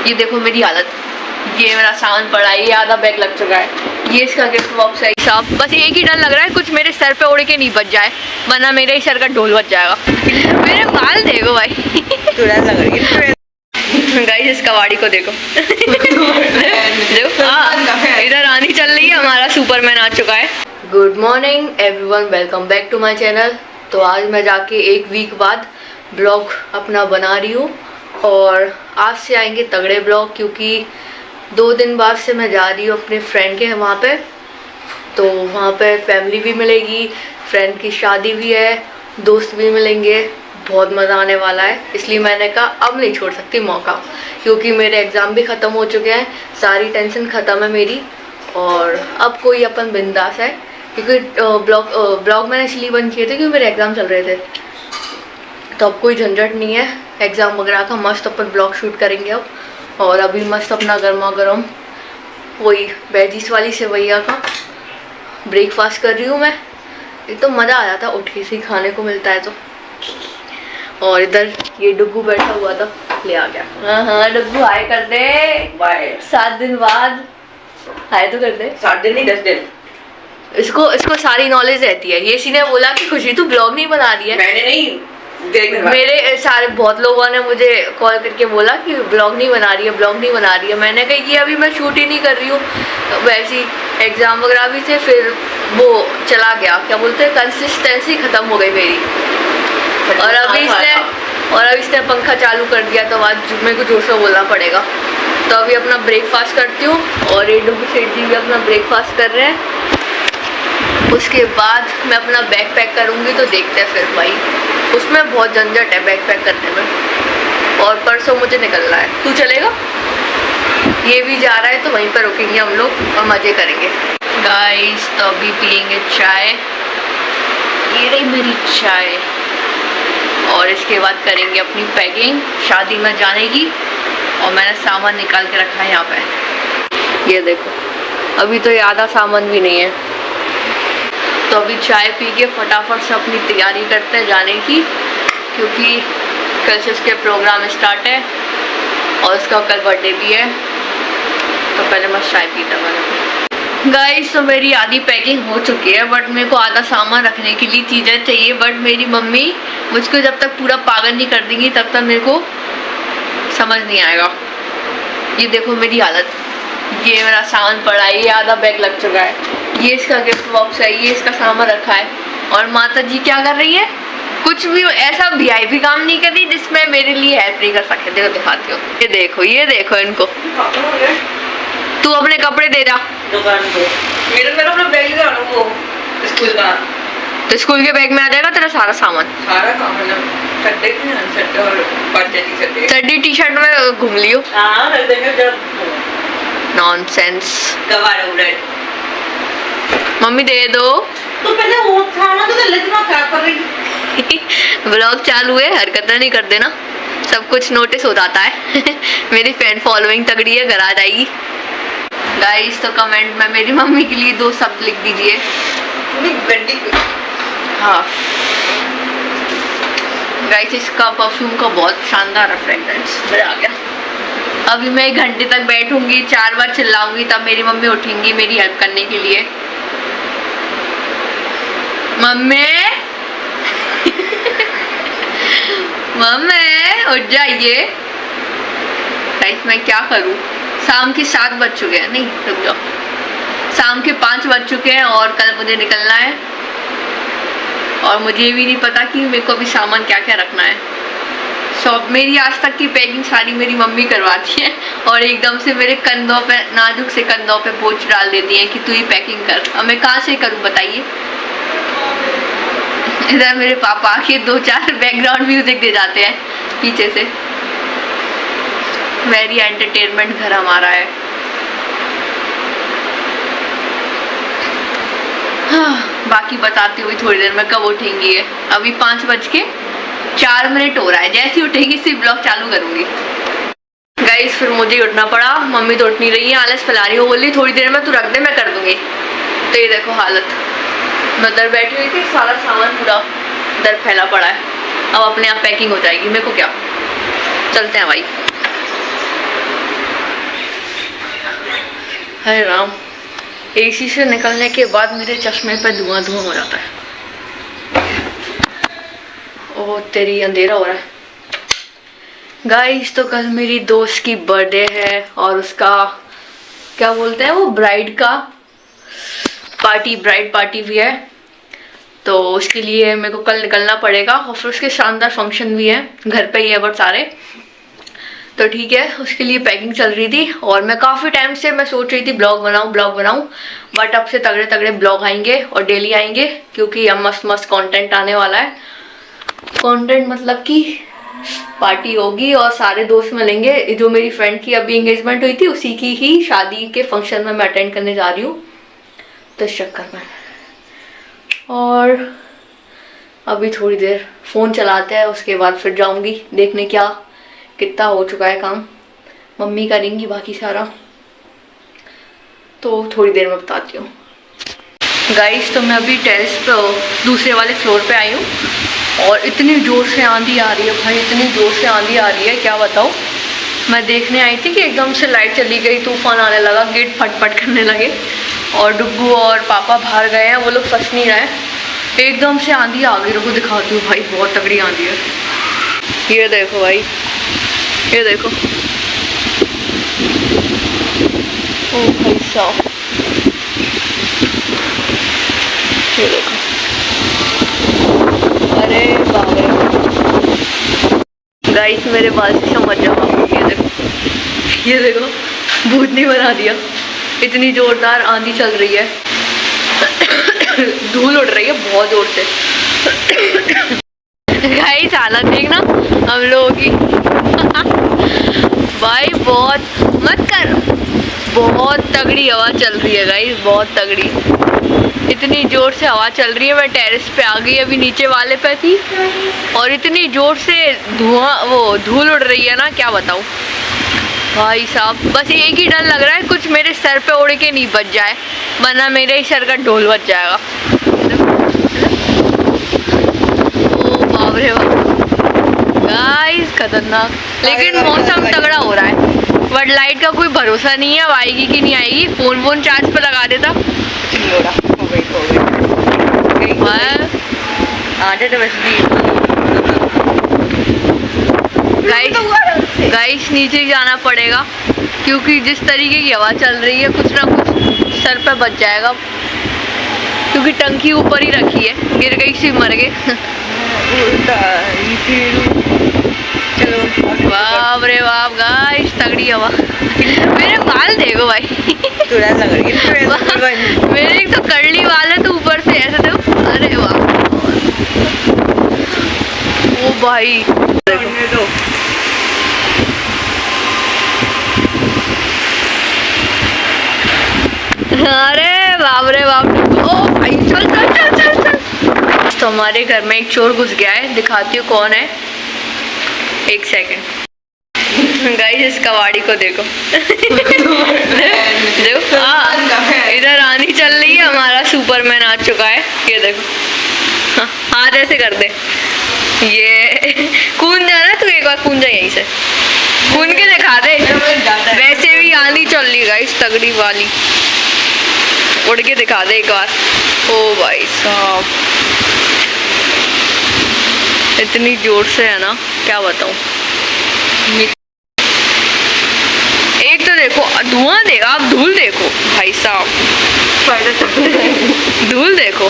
ये देखो मेरी हालत, ये मेरा सामान पड़ा है, ये आधा बैग लग चुका है, ये इसका गिफ्ट बॉक्स है साहब। बस एक ही डर लग रहा है कुछ मेरे सर पे उड़ के नहीं बच जाए, वरना मेरे ही सर का ढोल बच जाएगा। मेरे बाल देखो भाई, तो डर लग रही है। गाइस इस कबाड़ी को देखो देखो इधर आनी चल रही है, हमारा सुपरमैन आ चुका है। Good morning everyone, welcome back to my channel. तो आज मैं जाके एक वीक बाद ब्लॉग अपना बना रही हूँ और आज से आएंगे तगड़े ब्लॉग, क्योंकि 2 दिन बाद से मैं जा रही हूँ अपने फ्रेंड के वहाँ पे। तो वहाँ पे फैमिली भी मिलेगी, फ्रेंड की शादी भी है, दोस्त भी मिलेंगे, बहुत मज़ा आने वाला है। इसलिए मैंने कहा अब नहीं छोड़ सकती मौका, क्योंकि मेरे एग्ज़ाम भी ख़त्म हो चुके हैं, सारी टेंशन ख़त्म है मेरी और अब कोई अपन बिंदास है। क्योंकि ब्लॉग मैंने इसलिए बंद किए थे क्योंकि मेरे एग्ज़ाम चल रहे थे, तो अब कोई झंझट नहीं है एग्ज़ाम वगैरह का। मस्त अपन ब्लॉग शूट करेंगे अब। और अभी मस्त अपना गर्मा गर्म वही वेजिस वाली सेवैया का ब्रेकफास्ट कर रही हूँ मैं। एक तो मज़ा आ जाता उठ के से खाने को मिलता है तो। और इधर ये डुग्गू बैठा हुआ था, ले आ गया। हाँ डुग्गू हाय कर दे, बाय। 7 दिन बाद हाय तो कर दे। 7 दिन नहीं 10 दिन। इसको सारी नॉलेज रहती है। ये इसी ने बोला कि खुशी तू ब्लॉग नहीं बना रही है। मैंने नहीं, मेरे सारे बहुत लोगों ने मुझे कॉल करके बोला कि ब्लॉग नहीं बना रही है, ब्लॉग नहीं बना रही है। मैंने कहा कि अभी मैं शूट ही नहीं कर रही हूँ, वैसी एग्ज़ाम वगैरह भी थे, फिर वो चला गया, क्या बोलते हैं, कंसिस्टेंसी ख़त्म हो गई मेरी। और अभी इसने पंखा चालू कर दिया, तो आज मेरे को जोर से बोलना पड़ेगा। तो अभी अपना ब्रेकफास्ट करती हूँ और ये डुग्गू सेठ जी भी अपना ब्रेकफास्ट कर रहे हैं। उसके बाद मैं अपना बैग पैक करूँगी, तो देखते हैं फिर भाई, उसमें बहुत झंझट है बैग पैक करने में। और परसों मुझे निकलना है। तू चलेगा? ये भी जा रहा है, तो वहीं पर रुकेंगे हम लोग और मज़े करेंगे। गाइस तो अभी पियेंगे चाय, ये रही मेरी चाय। और इसके बाद करेंगे अपनी पैकिंग शादी में जाने की। और मैंने सामान निकाल के रखा है यहाँ पे, ये देखो। अभी तो ये आधा सामान भी नहीं है। तो अभी चाय पी के फटाफट से अपनी तैयारी करते हैं जाने की, क्योंकि कल से उसके प्रोग्राम स्टार्ट है और उसका कल बर्थडे भी है। तो पहले मैं चाय पीता मैंने। गाइस तो मेरी आधी पैकिंग हो चुकी है, बट मेरे को आधा सामान रखने के लिए चीज़ें चाहिए। बट मेरी मम्मी मुझको जब तक पूरा पागल नहीं कर देंगी तब तक मेरे को समझ नहीं आएगा। ये देखो मेरी हालत, ये मेरा सामान पड़ा है, ये आधा बैग लग चुका है, ये इसका गिफ्ट बॉक्स है, ये इसका सामान रखा है। और माता जी क्या कर रही है, कुछ भी ऐसा वीआईपी काम नहीं कर रही जिसमें मेरे लिए हेल्प नहीं कर सकते। देखो दिखाती हूँ, ये देखो इनको। तू अपने कपड़े दे जा दुकान पे। मेरा अपना बैग ले आना वो स्कूल का। तो स्कूल के बैग में आ जाएगा तेरा सारा सामान। सारा काम है ना, चड्डे की ना, चड्डे और पंजाबी चड्डी टी शर्ट में घूम लियो। हाँ रख देंगे जब। नॉनसेंस। गवार उड़े। मम्मी दे दो। तो पहले वो खाना तो ले, इतना क्या कर रही। व्लॉग चालू है, हरकतें नहीं कर देना, सब कुछ नोटिस हो जाता है। मेरी फैन फॉलोइंग तगड़ी है, घर आ जाएगी। गाइस तो कमेंट में मेरी मम्मी के लिए 2 शब्द लिख दीजिए। हाँ गाइस, इसका परफ्यूम का बहुत शानदार फ्रेग्रेंस मजा आ गया। अभी मैं 1 घंटे तक बैठूंगी, 4 बार चिल्लाऊंगी, तब मेरी मम्मी उठेंगी मेरी हेल्प करने के लिए। मम्मी मम्मी उठ जाइए। गाइस मैं क्या करूं, शाम के 7 बज चुके हैं, नहीं रुक जाओ, शाम के 5 बज चुके हैं और कल मुझे निकलना है। और मुझे भी नहीं पता कि मेरे को अभी सामान क्या क्या रखना है। सब मेरी आज तक की पैकिंग सारी मेरी मम्मी करवाती है और एकदम से मेरे कंधों पे, नाजुक से कंधों पे बोझ डाल देती है कि तू ही पैकिंग कर। अब मैं कहाँ से करूँ बताइए। इधर मेरे पापा आके 2-4 बैकग्राउंड म्यूजिक दे जाते हैं पीछे से। वेरी एंटरटेनमेंट घर हमारा है। हाँ, बाकी बताती हुई थोड़ी देर में कब उठेंगी है। अभी 5:04 हो रहा है, जैसे ही उठेगी इसी ब्लॉग चालू करूंगी। गाइस फिर मुझे ही उठना पड़ा, मम्मी तो उठ नहीं रही है, आलस फैला रही हो, बोली थोड़ी देर में तू रख दे मैं कर दूंगी। तो ये देखो हालत, मैं उधर बैठी हुई थी, सारा सामान पूरा इधर फैला पड़ा है। अब अपने आप पैकिंग हो जाएगी, मेरे को क्या, चलते हैं भाई। हरे राम, एसी से निकलने के बाद मेरे चश्मे पे धुआं धुआं हो जाता है। ओह तेरी, अंधेरा हो रहा है। गाइस तो कल मेरी दोस्त की बर्थडे है और उसका क्या बोलते हैं वो, ब्राइड का पार्टी, ब्राइड पार्टी भी है। तो उसके लिए मेरे को कल निकलना पड़ेगा और फिर उसके शानदार फंक्शन भी है, घर पे ही है बट सारे। तो ठीक है, उसके लिए पैकिंग चल रही थी और मैं काफ़ी टाइम से मैं सोच रही थी ब्लॉग बनाऊं, बट अब से तगड़े तगड़े ब्लॉग आएंगे और डेली आएंगे, क्योंकि अब मस्त मस्त कंटेंट आने वाला है। कंटेंट मतलब कि पार्टी होगी और सारे दोस्त मिलेंगे। जो मेरी फ्रेंड की अभी एंगेजमेंट हुई थी उसी की ही शादी के फंक्शन में मैं अटेंड करने जा रही हूँ, तो इस चक्कर में। और अभी थोड़ी देर फ़ोन चलाते हैं, उसके बाद फिर जाऊंगी देखने क्या कितना हो चुका है काम। मम्मी करेंगी बाकी सारा, तो थोड़ी देर में बताती हूँ। गाइस तो मैं अभी टेरेस पे दूसरे वाले फ्लोर पे आई हूँ और इतनी ज़ोर से आंधी आ रही है भाई, इतनी ज़ोर से आंधी आ रही है क्या बताऊँ। मैं देखने आई थी कि एकदम से लाइट चली गई, तूफान आने लगा, गेट फटफट करने लगे और डुग्गू और पापा बाहर गए हैं, वो लोग फंस नहीं रहे। एकदम से आंधी आ गई, रुको दिखाती हूँ भाई, बहुत तगड़ी आंधी है। ये देखो भाई, ये देखो, ओ भाई साहब, ये देखो, अरे बाप रे। गाइस मेरे बाल से समझ जाओ आप, ये देखो, ये देखो, भूतनी बना दिया। इतनी जोरदार आंधी चल रही है, धूल उड़ रही है बहुत जोर से। गाइस हालत देखना हम लोगों की। भाई बहुत मत कर, बहुत तगड़ी हवा चल रही है गाइस, बहुत तगड़ी, इतनी जोर से हवा चल रही है। मैं टेरेस पे आ गई, अभी नीचे वाले पे थी और इतनी जोर से धूल उड़ रही है ना, क्या बताऊँ भाई साहब। बस एक ही डर लग रहा है कुछ मेरे सर पे उड़ के नहीं बच जाए, वरना मेरे ही सर का ढोल बच जाएगा। ओ बाप रे बाप गाइस, खतरनाक। लेकिन मौसम तगड़ा हो रहा है, बट लाइट का कोई भरोसा नहीं है, अब आएगी कि नहीं आएगी। फोन चार्ज पे लगा देता। गाइस नीचे जाना पड़ेगा, क्योंकि जिस तरीके की हवा चल रही है कुछ ना कुछ सर पे बच जाएगा, क्योंकि टंकी ऊपर ही रखी है, गिर गई सी मर गए। चलो बाप रे बाप गाइस, तगड़ी हवा। मेरे बाल देखो भाई, मेरे एक तो कर्ली बाल है, तो ऊपर से ऐसे देखो, अरे वाह। ओ भाई अरे बाप रे बाप, ओ भाई चल चल चल चल चल। तो हमारे घर में एक चोर घुस गया है, दिखाती हूँ कौन है, एक सेकंड। गाइस इस कबाड़ी को देखो। देखो इधर आनी चल रही है, हमारा सुपरमैन आ चुका है, ये देखो। हाथ ऐसे कर दे, ये कूद जाना, तू एक बार कूद जा यहीं से, कूद के दिखा दे। वैसे भी आंधी चल रही गाइस तगड़ी वाली, उड़ के दिखा दे एक बार। ओ भाई साहब इतनी जोर से है ना, क्या बताऊं। एक तो देखो धुआं, देखो आप धूल देखो भाई साहब, धूल देखो,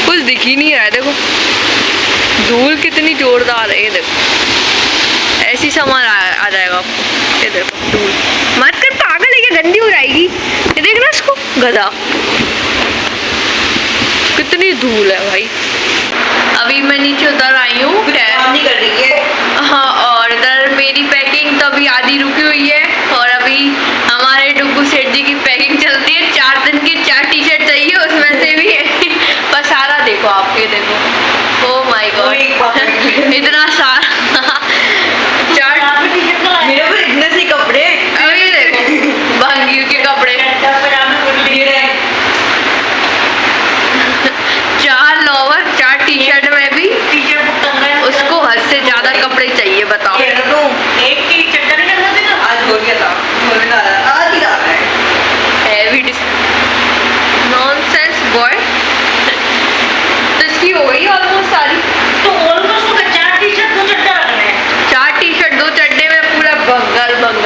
कुछ दिख ही नहीं रहा है। देखो धूल कितनी जोरदार है, ये देखो ऐसी सामान आ जाएगा आपको। ये देखो धूल, मत कर पागल है क्या, गंदी हो जाएगी। ये देखना इसको, गधा, कितनी धूल है भाई। अभी मैं नीचे उतर आई हूँ, कर रही है। हाँ, और इधर मेरी पैकिंग तो अभी आधी रुकी हुई है, और अभी हमारे डुग्गू सेठ जी की पैकिंग चलती है। 4 दिन की 4 टी-शर्ट चाहिए, उसमें से भी पसारा देखो आप, ये देखो, ओ माय गॉड इतना सारा 4 मेरे पर इतने से कपड़े, अभी देखो भांगी के कपड़े, 4 लोवर 4 टी-शर्ट में भी उसको हद से ज्यादा कपड़े चाहिए, बताओ। एक की चक्कर आज हो गया था, आज ही रहा है।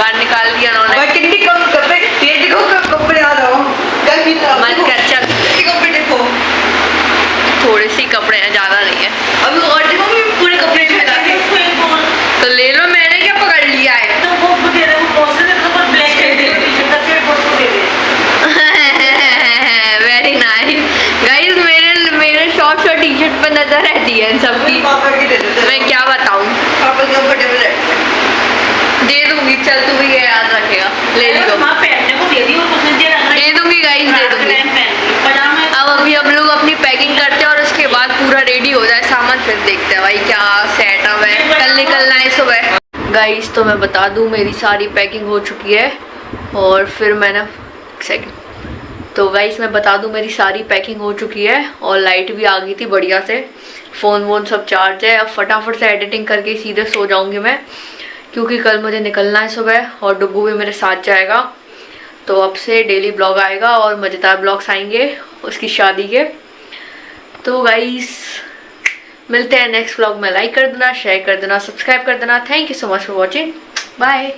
बाहर निकाल दिया उन्होंने। भाई कितनी कम कपड़े, ये देखो कपड़े आ रहा हूँ। मन कर चल, कपड़े देखो, थोड़े से कपड़े हैं, ज्यादा नहीं है। अभी और देखो मैं पूरे कपड़े में डाल के तो ले लो, मैंने क्या पकड़ लिया है। तो वो दे रहा हूँ, बॉस ने तो पर ब्लैक कर दिया, टी-शर्ट का फिर बॉस को दे दे। वेरी नाइस गाइस, मेरे शॉर्ट्स और टी शर्ट पे नजर रहती है इन सबकी। पापा की दे दे, मैं क्या बताऊं, पापा कंफर्टेबल है। दे दूंगी, चल तू भी ये याद रखेगा, ले लो। माँ पहनने को दे दी और कुछ नहीं दिया, दे दूंगी गाइस, दे दूंगी। अब अभी हम लोग अपनी पैकिंग करते हैं और उसके बाद पूरा रेडी हो जाए सामान, फिर देखते हैं भाई क्या सेटअप है। कल निकलना है सुबह गाइस। तो मैं बता दूं मेरी सारी पैकिंग हो चुकी है और फिर मैंने तो गाइस मैं बता दूं मेरी सारी पैकिंग हो चुकी है और लाइट भी आ गई थी बढ़िया से, फ़ोन वोन सब चार्ज है। अब फटाफट से एडिटिंग करके सीधे सो जाऊंगी मैं, क्योंकि कल मुझे निकलना है सुबह और डुग्गू भी मेरे साथ जाएगा। तो अब से डेली ब्लॉग आएगा और मज़ेदार ब्लॉग्स आएंगे उसकी शादी के। तो गाइस मिलते हैं नेक्स्ट ब्लॉग में। लाइक कर देना, शेयर कर देना, सब्सक्राइब कर देना। Thank you so much for watching, bye.